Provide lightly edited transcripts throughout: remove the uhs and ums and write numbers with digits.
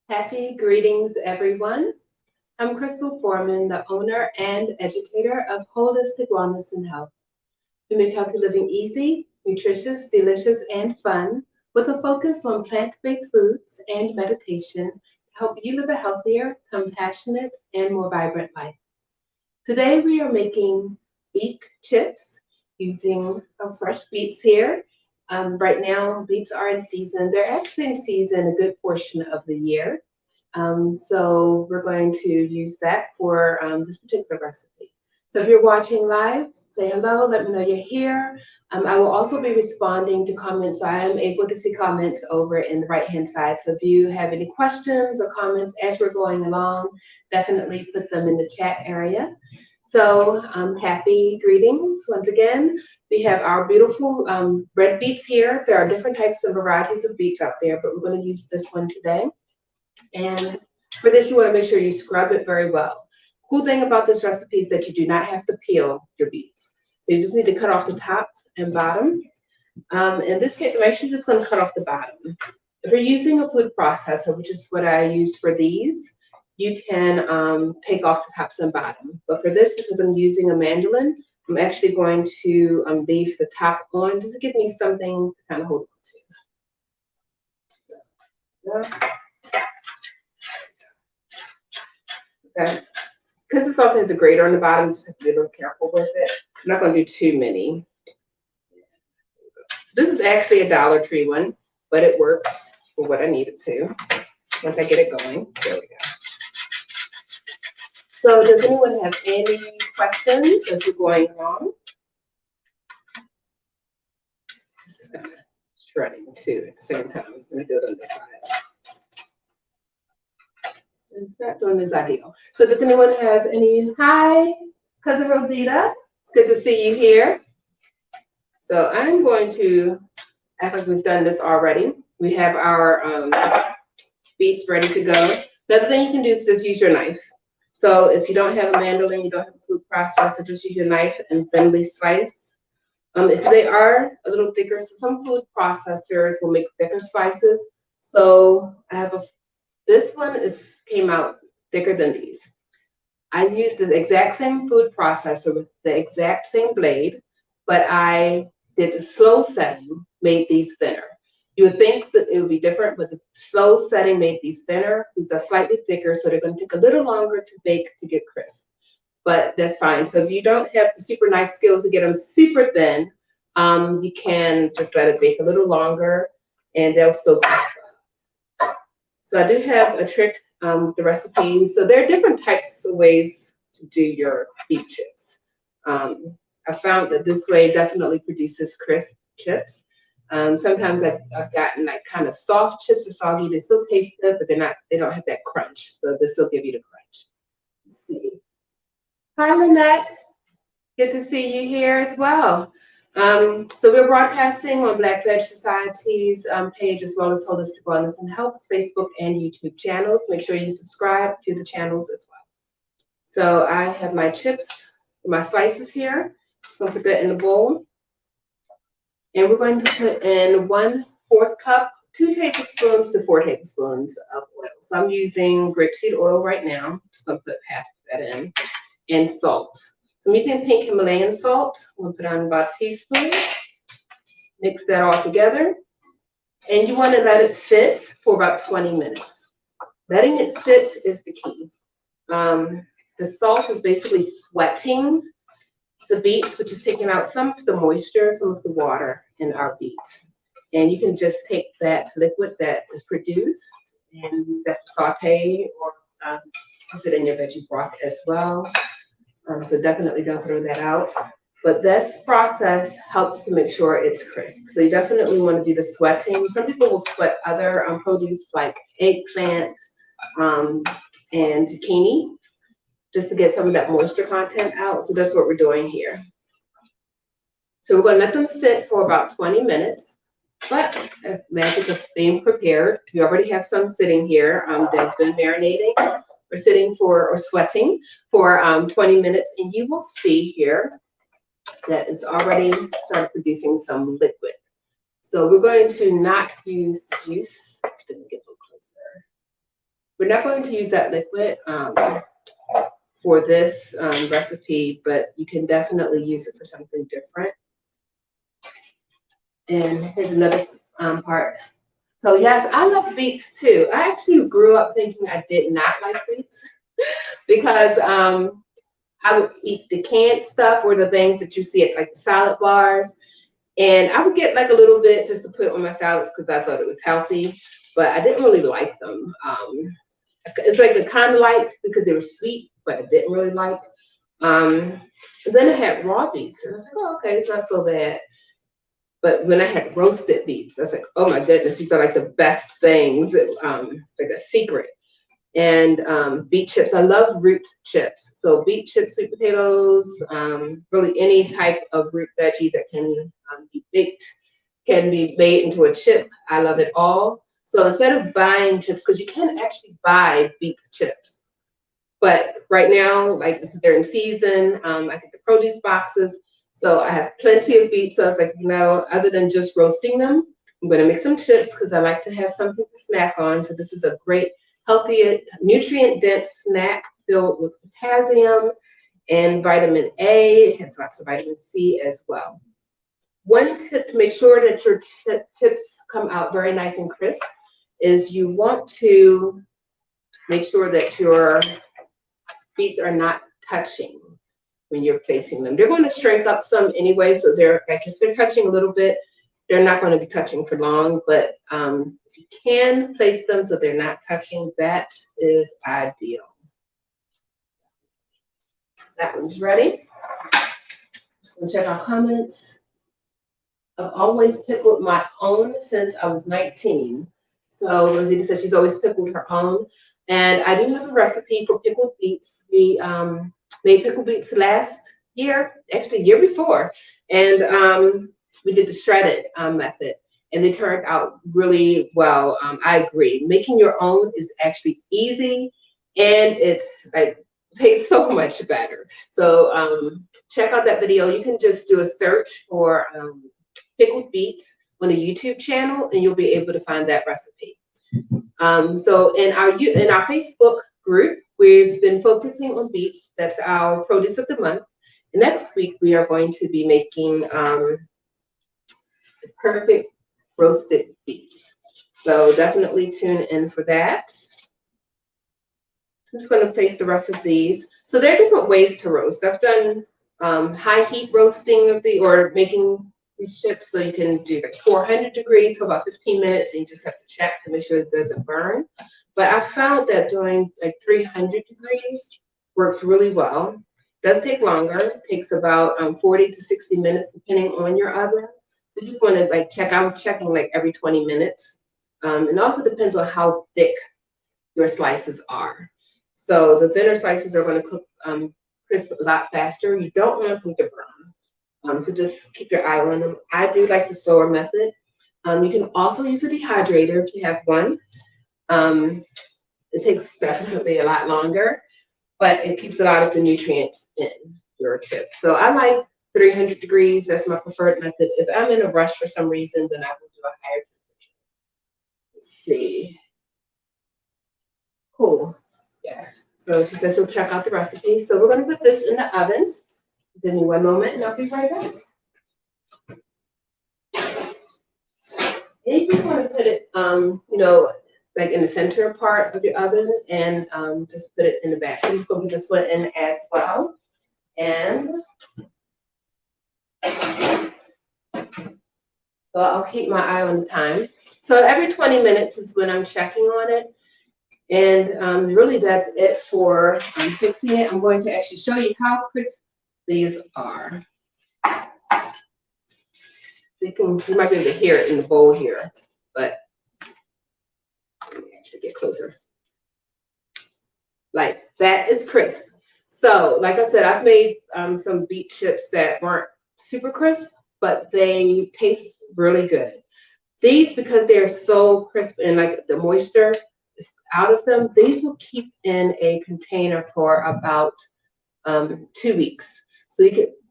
Happy greetings, everyone. I'm Crystal Forman, the owner and educator of Holistic Wellness and Health. We make healthy living easy, nutritious, delicious, and fun with a focus on plant-based foods and meditation to help you live a healthier, compassionate, and more vibrant life. Today we are making beet chips using fresh beets here. Right now, beets are in season. They're actually in season a good portion of the year. So we're going to use that for this particular recipe. So if you're watching live, say hello, let me know you're here. I will also be responding to comments. So I am able to see comments over in the right-hand side. So if you have any questions or comments as we're going along, definitely put them in the chat area. So happy greetings once again. We have our beautiful red beets here. There are different types and varieties of beets out there, but we're going to use this one today. And for this, you want to make sure you scrub it very well. Cool thing about this recipe is that you do not have to peel your beets. So you just need to cut off the top and bottom. In this case, I'm actually just going to cut off the bottom. If you're using a food processor, which is what I used for these, you can take off the tops and bottom. But for this, because I'm using a mandolin, I'm actually going to leave the top on just to give me something to kind of hold on to. Okay. Because this also has a grater on the bottom, just have to be a little careful with it. I'm not going to do too many. This is actually a Dollar Tree one, but it works for what I need it to. Once I get it going, there we go. So does anyone have any questions as we're going along? This is kind of shredding too at the same time. Let me do it on this side. It's not doing this ideal. So does anyone have any? Hi, Cousin Rosita. It's good to see you here. So I'm going to act like we've done this already. We have our beets ready to go. Another thing you can do is just use your knife. So if you don't have a mandolin, you don't have a food processor, just use your knife and thinly slice. If they are a little thicker, so some food processors will make thicker slices. So I have this one came out thicker than these. I used the exact same food processor with the exact same blade, but I did the slow setting, made these thinner. You would think that it would be different, but the slow setting made these thinner. These are slightly thicker, so they're going to take a little longer to bake to get crisp. But that's fine. So if you don't have the super knife skills to get them super thin, you can just let it bake a little longer, and they'll still be crisp. So I do have a trick with the recipe. So there are different types of ways to do your beet chips. I found that this way definitely produces crisp chips. Sometimes I've gotten like kind of soft chips or soggy. They still taste good, but they don't have that crunch. So this will give you the crunch. Let's see. Hi, Lynette. Good to see you here as well. So we're broadcasting on Black Veg Society's page, as well as Holistic Wellness and Health's Facebook and YouTube channels. Make sure you subscribe to the channels as well. So I have my chips, my slices here. Just gonna put that in the bowl. And we're going to put in 1/4 cup, 2 tablespoons to 4 tablespoons of oil. So I'm using grapeseed oil right now. I'm just gonna put half of that in, and salt. I'm using pink Himalayan salt. I'm gonna put on about a teaspoon. Mix that all together. And you want to let it sit for about 20 minutes. Letting it sit is the key. The salt is basically sweating the beets, which is taking out some of the moisture, some of the water in our beets. And you can just take that liquid that is produced and use that to saute or use it in your veggie broth as well. So definitely don't throw that out. But this process helps to make sure it's crisp. So you definitely want to do the sweating. Some people will sweat other produce like eggplant and zucchini, just to get some of that moisture content out. So that's what we're doing here. So we're going to let them sit for about 20 minutes. But magic of being prepared, you already have some sitting here that's been marinating or sitting for or sweating for 20 minutes. And you will see here that it's already started producing some liquid. So we're going to not use the juice. Let me get a little closer. We're not going to use that liquid for this recipe, but you can definitely use it for something different. And here's another part. So yes, I love beets too. I actually grew up thinking I did not like beets because I would eat the canned stuff or the things that you see at like the salad bars. And I would get like a little bit just to put on my salads because I thought it was healthy, but I didn't really like them. It's like a kind of like because they were sweet, but I didn't really like. And then I had raw beets, and I was like, oh, okay, it's not so bad. But when I had roasted beets, I was like, oh my goodness, these are like the best things, like a secret. And beet chips, I love root chips. So beet chips, sweet potatoes, really any type of root veggie that can be baked, can be made into a chip. I love it all. So instead of buying chips, because you can actually buy beet chips, but right now, like they're in season, I get the produce boxes. So I have plenty of beets. So I was like, other than just roasting them, I'm going to make some chips because I like to have something to snack on. So this is a great, healthy, nutrient-dense snack filled with potassium and vitamin A. It has lots of vitamin C as well. One tip to make sure that your chips come out very nice and crisp is you want to make sure that your beets are not touching when you're placing them. They're going to shrink up some anyway, so they're like if they're touching a little bit, they're not going to be touching for long. But if you can place them so they're not touching, that is ideal. That one's ready. Just gonna check our comments. I've always pickled my own since I was 19. So Rosita says she's always pickled her own. And I do have a recipe for pickled beets. We made pickled beets last year, actually year before. And we did the shredded method. And they turned out really well. I agree. Making your own is actually easy. And it's like tastes so much better. So check out that video. You can just do a search for pickled beets on the YouTube channel, and you'll be able to find that recipe. So in our Facebook group, we've been focusing on beets. That's our produce of the month. And next week we are going to be making the perfect roasted beets. So definitely tune in for that. I'm just going to place the rest of these. So there are different ways to roast. I've done high heat roasting of or making these chips, so you can do like 400 degrees for about 15 minutes, and you just have to check to make sure it doesn't burn. But I found that doing like 300 degrees works really well. It does take longer. It takes about 40 to 60 minutes depending on your oven. So you just want to like check. I was checking like every 20 minutes. And also depends on how thick your slices are. So the thinner slices are going to cook crisp a lot faster. You don't want them to brown. So just keep your eye on them. I do like the slower method. You can also use a dehydrator if you have one. It takes definitely a lot longer, but it keeps a lot of the nutrients in your chips. So I like 300 degrees. That's my preferred method. If I'm in a rush for some reason, then I will do a higher temperature. Let's see. Cool. Yes. So she says she'll check out the recipe. So we're going to put this in the oven. Give me one moment and I'll be right back. And you just want to put it, like in the center part of your oven and just put it in the back. So I'm just going to put this one in as well. And so I'll keep my eye on the time. So every 20 minutes is when I'm checking on it. And really that's it for fixing it. I'm going to actually show you how crisp these are. You might be able to hear it in the bowl here, but let me actually get closer. Like that is crisp. So like I said, I've made some beet chips that weren't super crisp, but they taste really good. These, because they're so crisp and like the moisture is out of them, these will keep in a container for about 2 weeks. So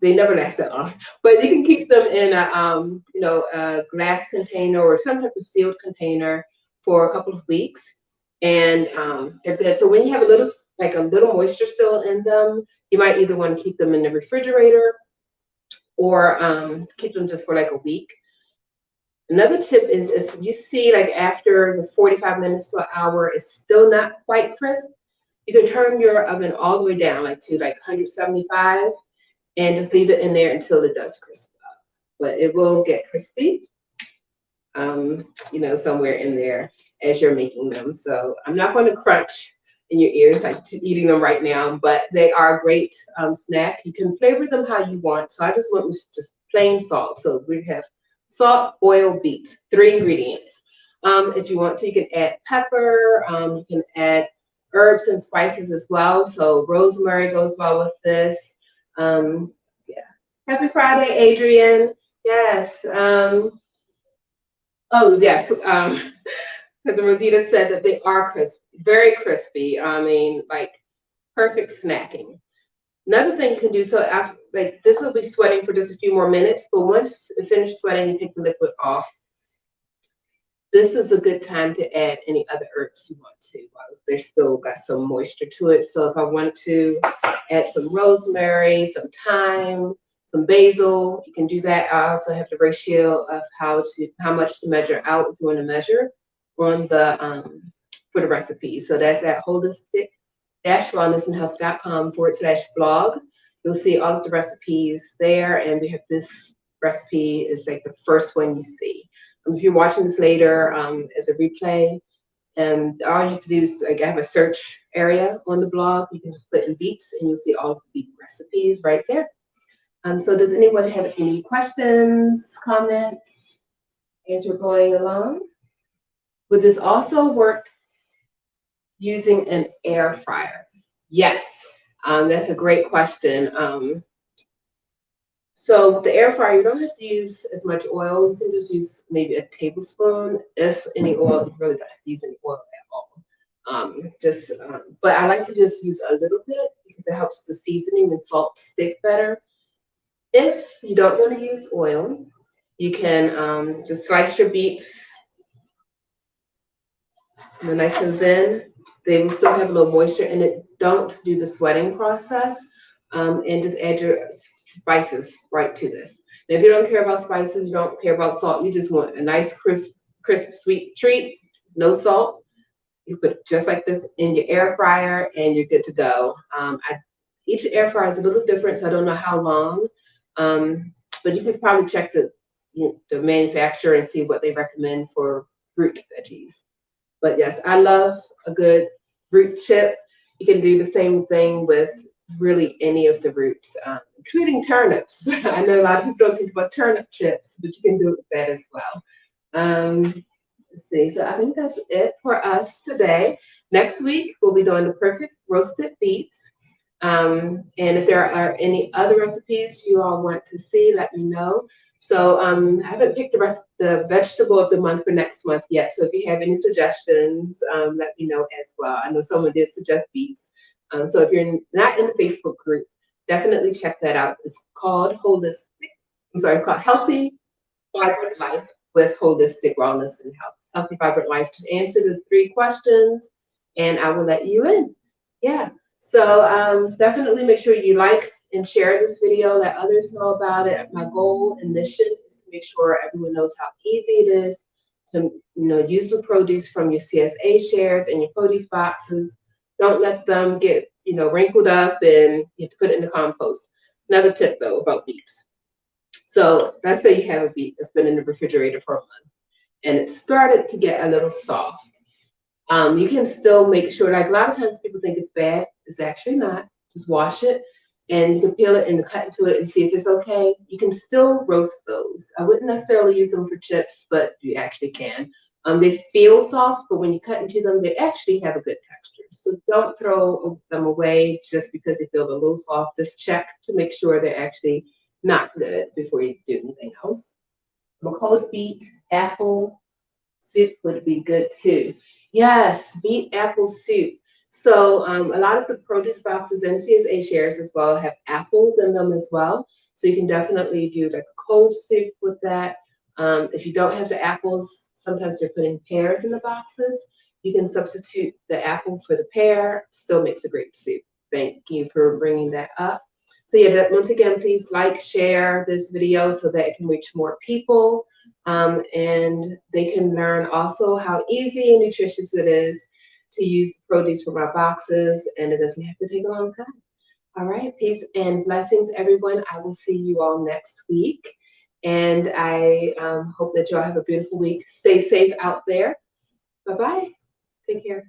they never last that long, but you can keep them in a glass container or some type of sealed container for a couple of weeks. and they're good. So when you have a little moisture still in them, you might either want to keep them in the refrigerator or keep them just for like a week. Another tip is if you see like after the 45 minutes to an hour it's still not quite crisp, you can turn your oven all the way down like to like 175 and just leave it in there until it does crisp up. But it will get crispy, somewhere in there as you're making them. So I'm not going to crunch in your ears like eating them right now, but they are a great snack. You can flavor them how you want. So I just went with just plain salt. So we have salt, oil, beet, 3 ingredients. If you want to, you can add pepper. You can add herbs and spices as well. So rosemary goes well with this. Yeah. Happy Friday, Adrian. Yes. Oh, yes. Because Rosita said that they are crisp, very crispy. I mean, like perfect snacking. Another thing you can do, so after, like this will be sweating for just a few more minutes, but once it finishes sweating, you take the liquid off. This is a good time to add any other herbs you want to while they're still got some moisture to it. So if I want to add some rosemary, some thyme, some basil, you can do that. I also have the ratio of how much to measure out if you want to measure on the for the recipe. So that's at holistic-wellnessandhealth.com/blog. You'll see all of the recipes there, and we have this recipe is like the first one you see. If you're watching this later as a replay, and all you have to do is like I have a search area on the blog. You can just put in beets, and you'll see all of the beet recipes right there. So does anyone have any questions, comments as we're going along? Would this also work using an air fryer? Yes, that's a great question. So the air fryer, you don't have to use as much oil. You can just use maybe a tablespoon, if any oil. You really don't have to use any oil at all. But I like to just use a little bit because it helps the seasoning and salt stick better. If you don't want to use oil, you can just slice your beets nice and thin. They will still have a little moisture in it. Don't do the sweating process, and just add your spices right to this. Now, if you don't care about spices, you don't care about salt, you just want a nice crisp, sweet treat, no salt. You put it just like this in your air fryer, and you're good to go. Each air fryer is a little different, so I don't know how long, but you could probably check the manufacturer and see what they recommend for root veggies. But yes, I love a good root chip. You can do the same thing with really any of the roots, including turnips. I know a lot of people don't think about turnip chips, but you can do it with that as well. Let's see. So I think that's it for us today. Next week, we'll be doing the perfect roasted beets. And if there are any other recipes you all want to see, let me know. So I haven't picked the vegetable of the month for next month yet. So if you have any suggestions, let me know as well. I know someone did suggest beets. So if you're not in the Facebook group, definitely check that out. It's called it's called Healthy Vibrant Life with Holistic Wellness and Health. Healthy Vibrant Life. Just answer the 3 questions and I will let you in. Yeah. So definitely make sure you like and share this video, let others know about it. My goal and mission is to make sure everyone knows how easy it is to use the produce from your CSA shares and your produce boxes. Don't let them get wrinkled up and you have to put it in the compost. Another tip though about beets. So let's say you have a beet that's been in the refrigerator for a month and it started to get a little soft. You can still make sure, like a lot of times people think it's bad. It's actually not. Just wash it and you can peel it and cut into it and see if it's okay. You can still roast those. I wouldn't necessarily use them for chips, but you actually can. They feel soft, but when you cut into them, they actually have a good texture. So don't throw them away just because they feel a little soft. Just check to make sure they're actually not good before you do anything else. Cold beet, apple soup would be good too. Yes, beet apple soup. So a lot of the produce boxes and CSA shares as well have apples in them as well. So you can definitely do like a cold soup with that. If you don't have the apples, sometimes they're putting pears in the boxes. You can substitute the apple for the pear. Still makes a great soup. Thank you for bringing that up. So yeah, once again, please like, share this video so that it can reach more people, and they can learn also how easy and nutritious it is to use the produce from our boxes, and it doesn't have to take a long time. All right, peace and blessings, everyone. I will see you all next week, and I hope that you all have a beautiful week. Stay safe out there. Bye-bye. Take care.